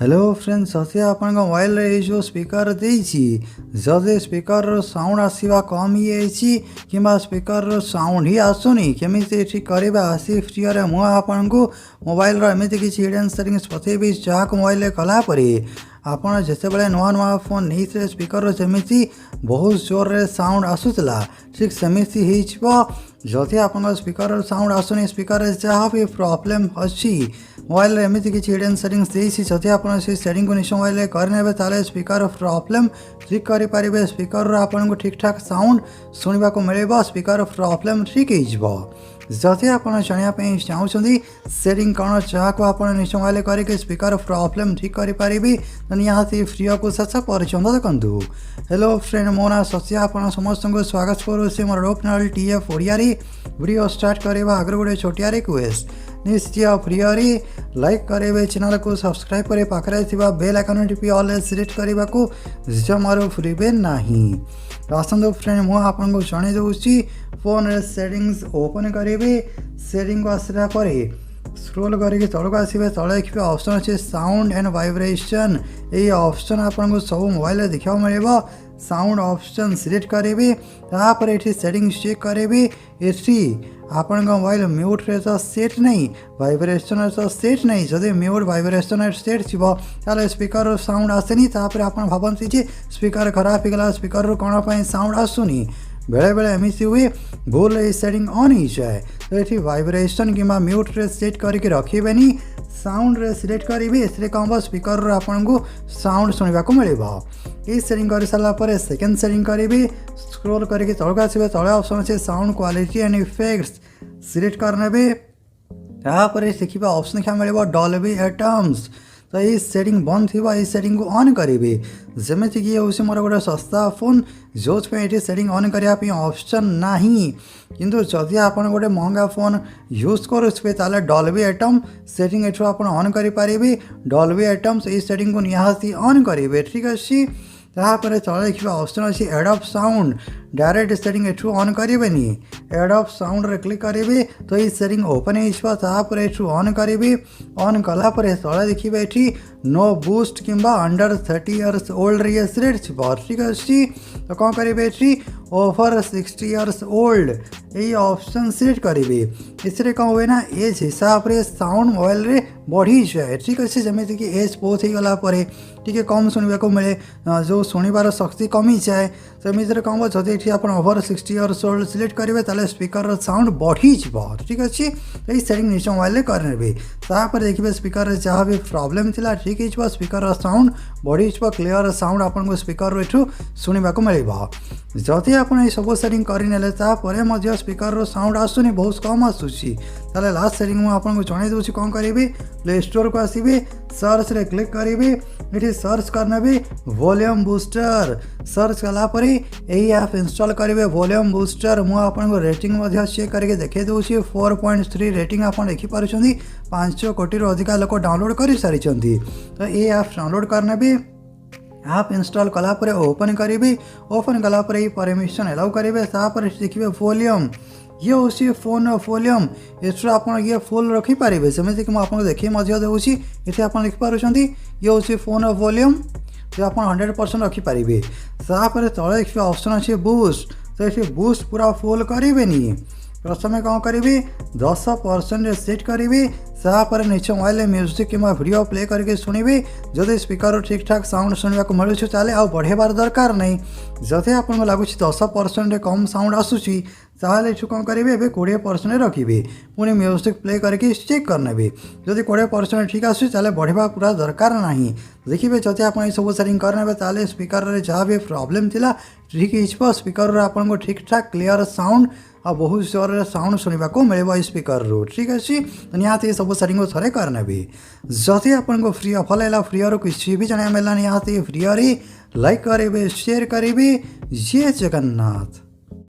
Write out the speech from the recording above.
Hello friends जदि आप mobile जो स्पीकर देछि जदि स्पीकर साउंड आसवा कम ही कि स्पीकर साउंड ही आसुनी केमी ठीक करवा आसी फ्रीअर मुझे मोबाइल एमती किसी हिडन सेटिंग्स बतेबी जहाँ मोबाइल कलापर आपड़ जिते नुआ नुआ फोन नहीं स्पीकर जमी बहुत जोर रे साउंड आसूला ठीक सेमती जदि आप स्पीकर साउंड आसुनी स्पीकर जहाँ भी प्रॉब्लम अच्छी मोबाइल एमती किसी हिडन सेटिंग्स देसी जदि आप सेटिंग को निश्चय मोबाइल करने ताले स्पीकर प्रॉब्लम ठीक करें स्पीकर आपको ठीक ठाक साउंड शुणा को मिले स्पीकर प्रॉब्लम ठीक हो जदि आप जानापी चाहते सेटिंग कौन जहाँ को आप निश्चय मोबाइल करके स्पीकर प्रॉब्लम ठीक करें तो निहाती फ्री को शेष पर्यटन देखूँ। हेलो फ्रेंड मो ना सत्य आप समस्त को स्वागत करुँच मोर यूट्यूब चैनल TF ओडियारी वीडियो स्टार्ट करवा आगे गोटे छोटिया रिक्वेस्ट निश्चय फ्री लाइक करेंगे चैनल को सब्सक्राइब करें पाखे बेल आइकन टीपी ऑल सिलेक्ट करने को जमार भूलें ना। तो आसतु फ्रेंड मुझे आपको जन दूसरी फोन सेटिंग्स ओपन करेंगे सेटिंग को आसला स्क्रोल करके तलक आसवे तले देखिए ऑप्शन अच्छे साउंड एंड वाइब्रेशन ये ऑप्शन आपको सब मोबाइल देखा मिले साउंड ऑप्शन सिलेक्ट करेंगे तापर ये सेटिंग चेक करेंगे ये आपण मोबाइल म्यूट रे तो सेट नहीं वाइब्रेशन तो सेट नहीं जदि म्यूट वाइब्रेशन सेट थो स्पीकर साउंड आसेनी आप भावती स्पीकर खराब हो गला स्पीकर कौन पर साउंड आसुनी बेले बेले एमती हुए भूल ये सेटिंग ऑन हो जाए तो ये वाइब्रेशन कि म्यूट रे सेट करके रखें साउंड रे सिलेक्ट करेंगे इसलिए कौन स्पीकर आपको साउंड शुणा को मिले ये सेटिंग कर सारापर सेकेंड सेटिंग करेंगे स्क्रोल करके तलक आसवे तले ऑप्शन अच्छे sound quality and effects select करने तापर देखिए ऑप्शन देखा मिले डॉल्बी एटम्स तो ये सेटिंग बंद थी ये सेटिंग को ऑन करेंगे जमीक ये हूँ मोर गोटे सस्ता फोन जो ये सेटिंग ऑन करने ऑप्शन ना किंतु जदि आप गोटे महंगा फोन यूज करुवे ताले डॉल्बी एटम सेटिंग एठू आप ऑन करेंगे डॉल्बी एटम्स ये सेटिंग को निहाती ऑन करेंगे ठीक अच्छे तापर तले देखिए ऑप्शन अच्छी add of sound direct setting एठू ऑन करेंगे एड ऑफ साउंड रे क्लिक करेंगे तो ये सेटिंग ओपन होपर एठू ऑन करेंगे ऑन कलापर तले देखिए ये नो बूस्ट किंबा अंडर 30 इयर्स ओल्ड ये सिलेक्ट ठीक अच्छी तो कौन करेंगे ये ओवर 60 इयर्स ओल्ड ये ऑप्शन सिलेक्ट करेंगे इसलिए कौन हुए ना एज हिसाब से साउंड मोबाइल रे बढ़ी जाए ठीक अच्छे जमीक कि एज बहुत हो गलापर टी कम शुणा को मिले जो शुणवार शक्ति कमी जाए सेमती कौन जदि ये आप ओवर 60 इयर्स ओल्ड सिलेक्ट करेंगे ताले स्पीकर साउंड बढ़ी ठीक अच्छे तो ये सेटिंग निश्चय मोबाइल करेंगे तापर देखिए स्पीकर जहाँ भी प्रॉब्लम थी ठीक है स्पीकर साउंड बढ़ी क्लियर साउंड आपको स्पीकर एठू शुणा को मिले जदि आप सब सेटिंग करने स्पीकर साउंड आसुनी बहुत कम आसूसी ताले लास्ट सेटिंग मुझे आपको जन दूसरी कौन करेंगे प्ले स्टोर को आसवे सर्च रे क्लिक करेंगे ये सर्च करने वॉल्यूम बूस्टर सर्च कलापर यही ऐप इंस्टॉल करेंगे वॉल्यूम बूस्टर मुझे आपको रेटिंग चेक करके देखे दूसरी 4.3 रेटिंग आप देखिपुं 5 कोटी अधिका लोक डाउनलोड कर सारी तो ये ऐप डाउनलोड करने आप इंस्टॉल कलापर ओपन करेंगे ओपन कलापर ये परमिशन एलाउ करेंगे तापर देखिए वॉल्यूम ये हूँ फोन वॉल्यूम इस आप ये फुल रखिपारे जमीक मुझे देखिए दूसरी ये आप लिखिपुं ये हूँ फोन वॉल्यूम जो आप 100% रखिपारे तापर तले देखिए ऑप्शन अच्छे बूस्ट तो ये बूस्ट पूरा फुल करेंगे प्रथम कौन करेंगे 10% सेट करेंगे तापर निश्चय मोबाइल म्यूजिक कि वीडियो प्ले करके शुणे जदि स्पीकर ठीक ठाक साउंड शुणा को मिलूँ ताले आ बढ़ेबार दरकार नहीं जदि आपको लगुच 10% कम साउंड आसूसी ताले कौन करेंगे ए 20% रखिए पुणी म्यूजिक प्ले करके चेक करने जदि 20% ठीक आसूसी बढ़ेबा पूरा दरकार ना देखिए जदि आप सब सेटिंग करने ताले स्पीकर जहाँ भी प्रॉब्लम थिला ठीक हो स्पीकर आपको ठीक ठाक क्लियर साउंड आ बहुत जोर साउंड शुणा को मिले स्पीकर रू ठीक अच्छे तो निहाती सब सेटिंग थे करने जदि आपको फ्री भल है फ्री किसी भी जाना मिलला निहाती फ्री लाइक करेंगे शेयर करेंगे जय जगन्नाथ।